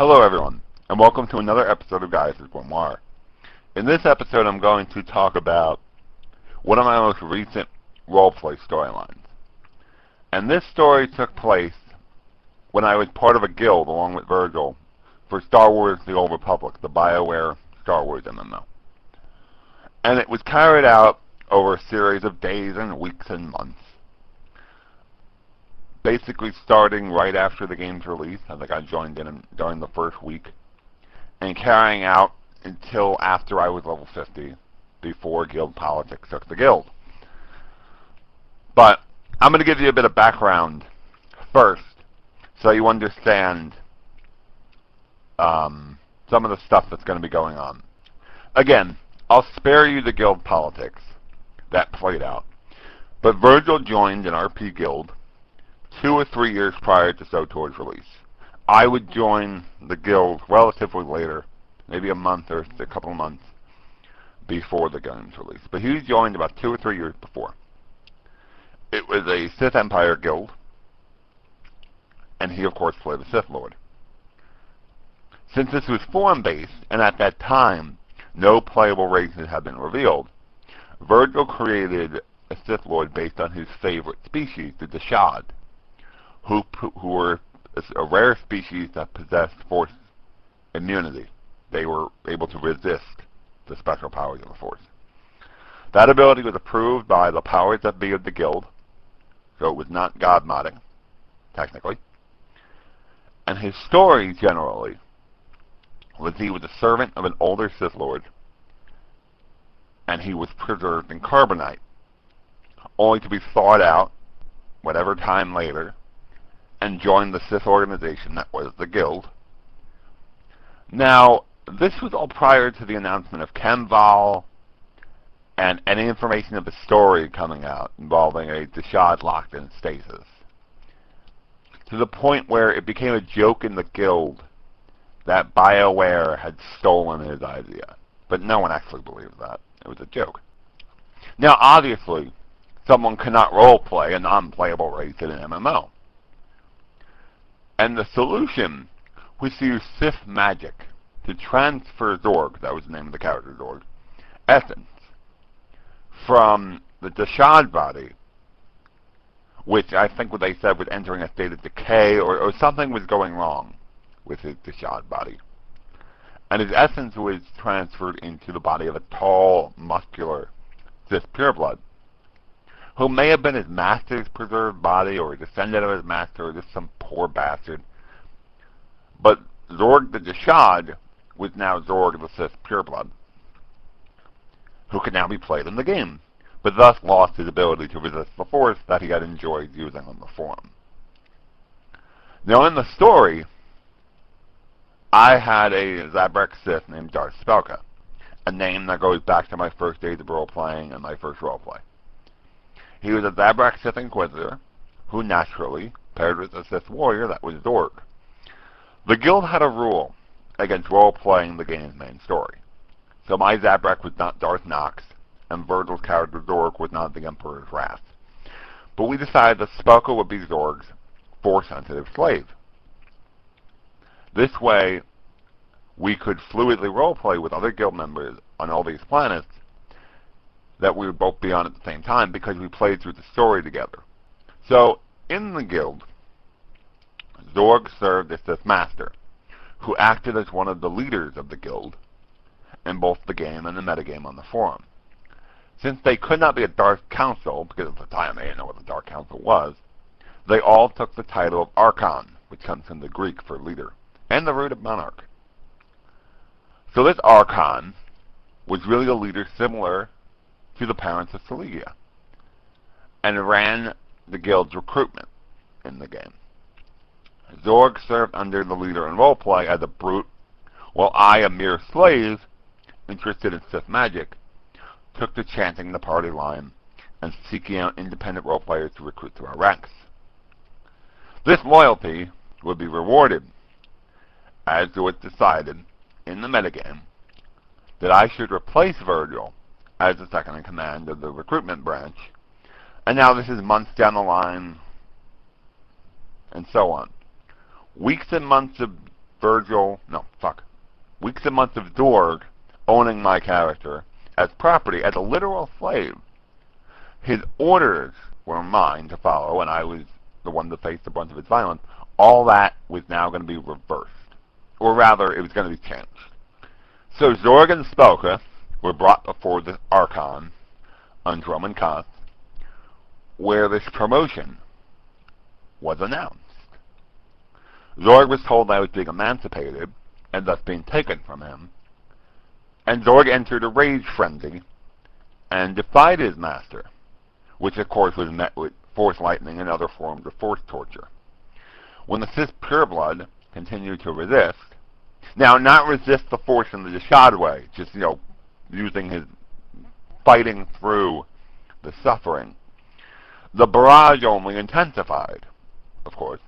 Hello everyone, and welcome to another episode of Gaius' Grimore. In this episode I'm going to talk about one of my most recent roleplay storylines. And this story took place when I was part of a guild along with Virgil for Star Wars The Old Republic, the BioWare Star Wars MMO. And it was carried out over a series of days and weeks and months. Basically starting right after the game's release. I think I joined in during the first week, and carrying out until after I was level 50, before guild politics took the guild. But I'm going to give you a bit of background first, so you understand some of the stuff that's going to be going on. Again, I'll spare you the guild politics that played out, but Virgil joined an RP guild 2 or 3 years prior to SWTOR's release. I would join the guild relatively later, maybe a month or a couple of months before the game's release. But he joined about 2 or 3 years before. It was a Sith Empire guild, and he of course played the Sith Lord. Since this was form-based, and at that time no playable races had been revealed, Virgil created a Sith Lord based on his favorite species, the Deshad, who were a rare species that possessed Force immunity. They were able to resist the special powers of the Force. That ability was approved by the powers that be of the guild, so it was not god-modding, technically. And his story, generally, was he was a servant of an older Sith Lord, and he was preserved in carbonite, only to be thawed out, whatever time later, and joined the Sith organization that was the guild. Now, this was all prior to the announcement of Kemval and any information of the story coming out involving a Deshad locked in stasis, to the point where it became a joke in the guild that BioWare had stolen his idea. But no one actually believed that. It was a joke. Now, obviously, someone cannot roleplay a non-playable race in an MMO. And the solution was to use Sith magic to transfer Zorg, that was the name of the character Zorg, essence, from the Deshad body, which I think what they said was entering a state of decay, or something was going wrong with his Deshad body. And his essence was transferred into the body of a tall, muscular Sith pureblood, who may have been his master's preserved body, or a descendant of his master, or just some poor bastard. But Zorg the Deshad was now Zorg the Sith pureblood, who could now be played in the game, but thus lost his ability to resist the Force that he had enjoyed using on the forum. Now in the story, I had a Zabrak Sith named Darth Spelka, a name that goes back to my first days of role-playing and my first roleplay. He was a Zabrak Sith Inquisitor, who naturally paired with a Sith warrior that was Zorg. The guild had a rule against role-playing the game's main story. So my Zabrak was not Darth Nox, and Virgil's character Zorg was not the Emperor's Wrath. But we decided that Spelka would be Zorg's Force-sensitive slave. This way, we could fluidly roleplay with other guild members on all these planets that we would both be on at the same time, because we played through the story together. So, in the guild, Zorg served as Sith Master, who acted as one of the leaders of the guild in both the game and the metagame on the forum. Since they could not be a Dark Council, because at the time they didn't know what the Dark Council was, they all took the title of Archon, which comes from the Greek for leader, and the root of monarch. So this Archon was really a leader similar to the parents of Saligia, and ran the guild's recruitment in the game. Zorg served under the leader in roleplay as a brute, while I, a mere slave, interested in Sith magic, took to chanting the party line and seeking out independent roleplayers to recruit to our ranks. This loyalty would be rewarded, as it was decided in the metagame that I should replace Virgil as the second in command of the recruitment branch, and now this is months down the line, and so on. Weeks and months of weeks and months of Zorg owning my character as property, as a literal slave. His orders were mine to follow, and I was the one to face the brunt of his violence. All that was now going to be reversed. Or rather, it was going to be changed. So Zorg and Spelka were brought before the Archon on Roman Koth, where this promotion was announced. Zorg was told that I was being emancipated, and thus being taken from him, and Zorg entered a rage frenzy and defied his master, which of course was met with force lightning and other forms of force torture. When the Sith pureblood continued to resist, now not resist the force in the Deshad way, just, using his fighting through the suffering, the barrage only intensified, of course.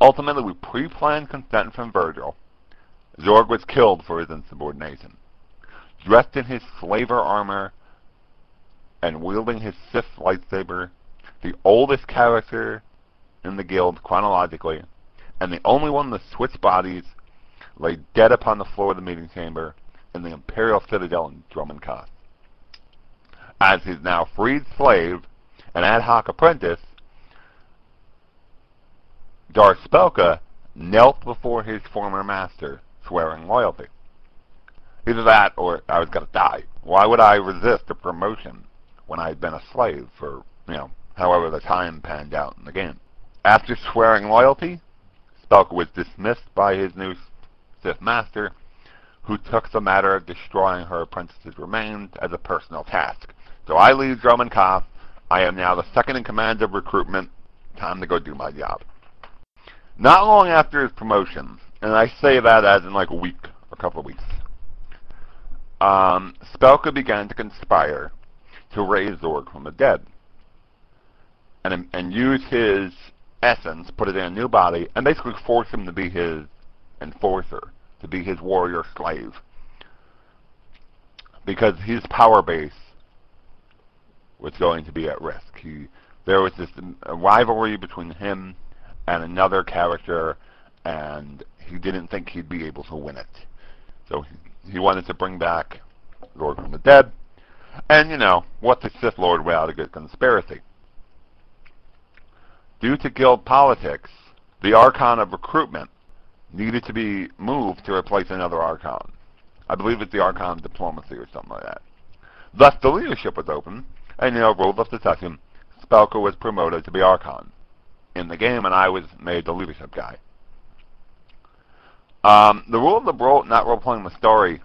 Ultimately, with pre-planned consent from Virgil, Zorg was killed for his insubordination. Dressed in his slaver armor and wielding his Sith lightsaber, the oldest character in the guild chronologically, and the only one to switch bodies, lay dead upon the floor of the meeting chamber in the Imperial Citadel in Drummond Koth. As his now freed slave and ad hoc apprentice, Darth Spelka knelt before his former master, swearing loyalty. Either that, or I was going to die. Why would I resist a promotion when I had been a slave for, however the time panned out in the game? After swearing loyalty, Spelka was dismissed by his new Sith master, who took the matter of destroying her apprentice's remains as a personal task. So I leave Drummond Koth. I am now the second in command of recruitment. Time to go do my job. Not long after his promotion, and I say that as in like a week, or a couple of weeks, Spelka began to conspire to raise Zorg from the dead, and use his essence, put it in a new body, and basically force him to be his enforcer, to be his warrior slave, because his power base was going to be at risk. There was this rivalry between him and another character, and he didn't think he'd be able to win it. So he wanted to bring back Zorg from the dead, and what the Sith Lord without a good conspiracy. Due to guild politics, the Archon of recruitment needed to be moved to replace another Archon. I believe it's the Archon of diplomacy or something like that. Thus the leadership was open, and rules of succession, Spelka was promoted to be Archon in the game, and I was made the leadership guy. The rule of the not role-playing the story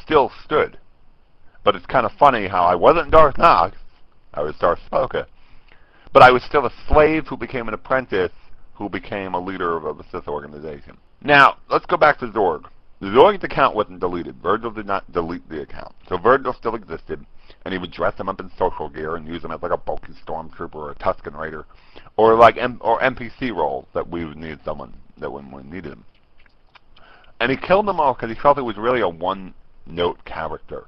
still stood, but it's kind of funny how I wasn't Darth Nox, I was Darth Spelka, but I was still a slave who became an apprentice who became a leader of the Sith organization. Now, let's go back to Zorg. The Zorg's account wasn't deleted. Virgil did not delete the account. So Virgil still existed, and he would dress him up in social gear and use him as like a bulky stormtrooper or a Tusken Raider, or like NPC roles that we would need someone that when we needed him. And he killed them all because he felt it was really a one-note character,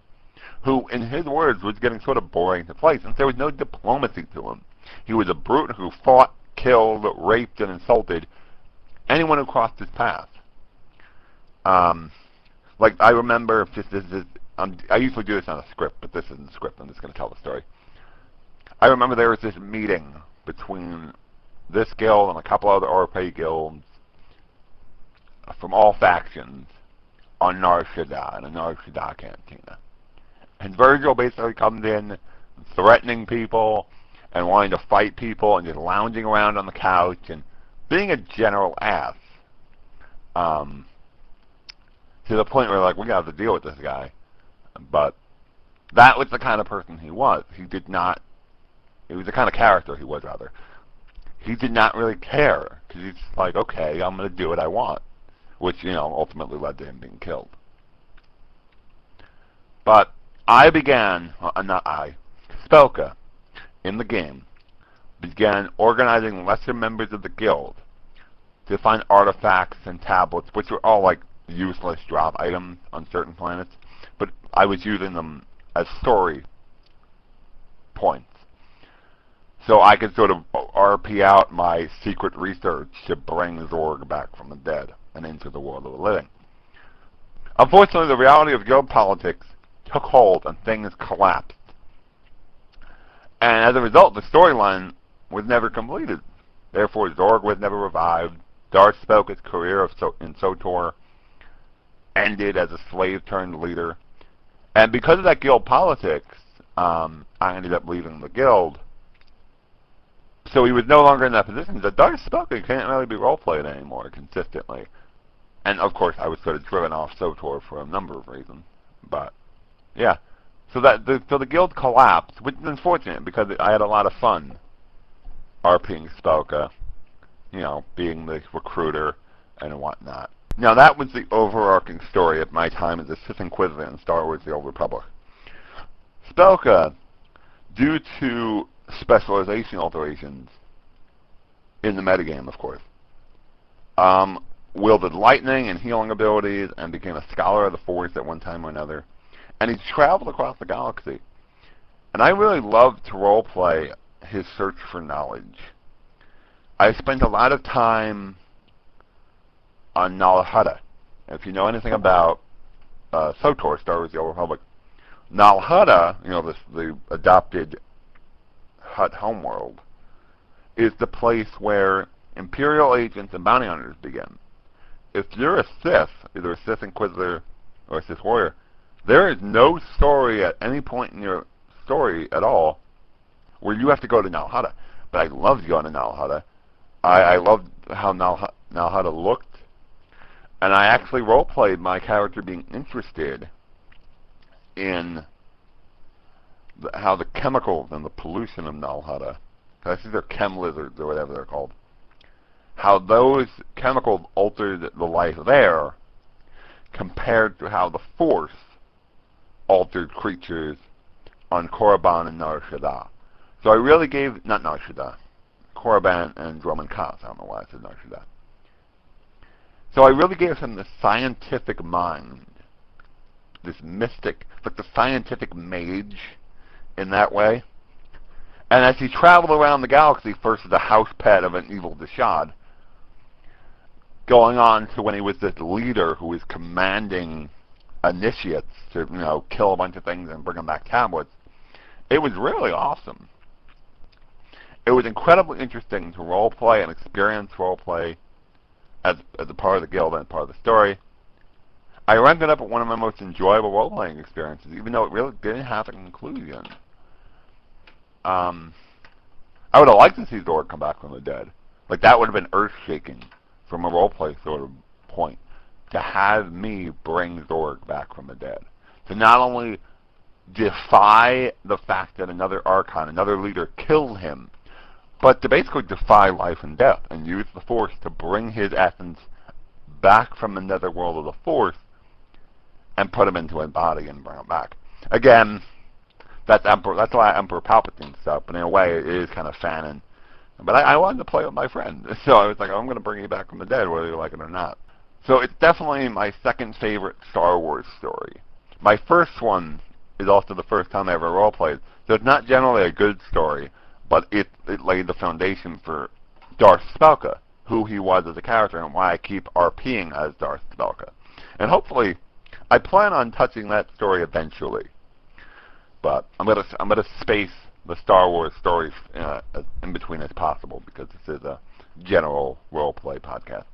who, in his words, was getting sort of boring to play since there was no diplomacy to him. He was a brute who fought, killed, raped, and insulted anyone who crossed his path. Like, I remember, I usually do this on a script, but this isn't a script, I'm just going to tell the story. I remember there was this meeting between this guild and a couple other RP guilds from all factions on Nar Shaddaa, in a Nar Shaddaa cantina. And Virgil basically comes in threatening people and wanting to fight people and just lounging around on the couch and being a general ass. To the point where, like, we got to deal with this guy. But that was the kind of person he was. He was the kind of character he was, rather. He did not really care, because he's like, okay, I'm going to do what I want. Which, ultimately led to him being killed. But I began, not I, Spelka, in the game, began organizing lesser members of the guild to find artifacts and tablets, which were all like useless drop items on certain planets, but I was using them as story points. So I could sort of RP out my secret research to bring Zorg back from the dead. and into the world of the living. Unfortunately, the reality of guild politics took hold and things collapsed. And as a result, the storyline was never completed. Therefore, Zorg was never revived. Darth Spoka's career in SWTOR ended as a slave-turned-leader. And because of that guild politics, I ended up leaving the guild. So he was no longer in that position. The Darth Spoka can't really be role-played anymore consistently. And, of course, I was sort of driven off SWTOR for a number of reasons. But, yeah. So the guild collapsed, which is unfortunate because I had a lot of fun RPing Spoka, you know, being the recruiter and whatnot. Now, that was the overarching story of my time as a Sith Inquisitor in Star Wars The Old Republic. Spoka, due to specialization alterations in the metagame, of course, wielded lightning and healing abilities and became a scholar of the Force at one time or another. And he traveled across the galaxy. And I really loved to roleplay his search for knowledge. I spent a lot of time on Nal Hutta. If you know anything about SWTOR, Star Wars The Old Republic, Nal Hutta, you know, the adopted Hutt homeworld, is the place where Imperial agents and bounty hunters begin. If you're a Sith, either a Sith Inquisitor or a Sith Warrior, there is no story at any point in your story at all where you have to go to Nal Hutta. But I loved going to Nal Hutta. I loved how Nal Hutta looked. And I actually roleplayed my character being interested in how the chemicals and the pollution of Nal Hutta, I think they're chem lizards or whatever they're called, how those chemicals altered the life there compared to how the Force altered creatures on Korriban and Nar Shaddaa. So I really gave, not Nar Shaddaa, Korriban and Dromund Kaas, I don't know why I said Nar Shaddaa. So I really gave him this scientific mind, this mystic, like the scientific mage in that way. And as he traveled around the galaxy, first as a house pet of an evil Deshad, going on to when he was this leader who was commanding initiates to, you know, kill a bunch of things and bring them back tablets, it was really awesome. It was incredibly interesting to roleplay and experience roleplay as a part of the guild and part of the story. I ranked it up at one of my most enjoyable role-playing experiences, even though it really didn't have a conclusion. I would have liked to see Zorg come back from the dead. Like, that would have been earth-shaking from a roleplay sort of point, to have me bring Zorg back from the dead. To not only defy the fact that another Archon, another leader, killed him, but to basically defy life and death and use the Force to bring his essence back from the netherworld of the Force and put him into a body and bring him back. Again, that's a lot of Emperor Palpatine stuff, but in a way it is kind of fanon. But I wanted to play with my friend, so I was like, I'm going to bring you back from the dead, whether you like it or not. So it's definitely my second favorite Star Wars story. My first one is also the first time I ever roleplayed, so it's not generally a good story, but it laid the foundation for Darth Spoka, who he was as a character, and why I keep RPing as Darth Spoka. And hopefully, I plan on touching that story eventually. But I'm gonna space the Star Wars stories in between as possible, because this is a general roleplay podcast.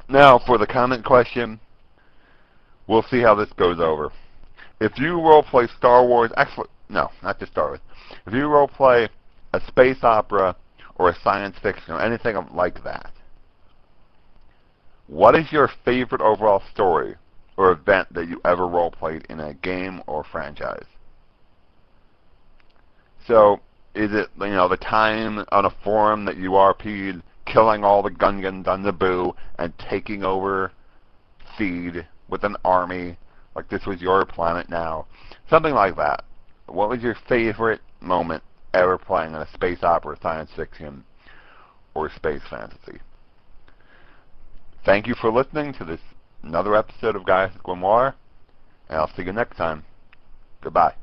Now, for the comment question, we'll see how this goes over. If you roleplay Star Wars, actually, no, not just Star Wars. If you roleplay a space opera or a science fiction or anything like that, what is your favorite overall story or event that you ever roleplayed in a game or franchise? So, is it, you know, the time on a forum that you RP'd, killing all the Gungans on Naboo and taking over Theed with an army, like this was your planet now? Something like that. What was your favorite moment ever playing in a space opera, science fiction, or space fantasy? Thank you for listening to this another episode of Gaius Grimore, and I'll see you next time. Goodbye.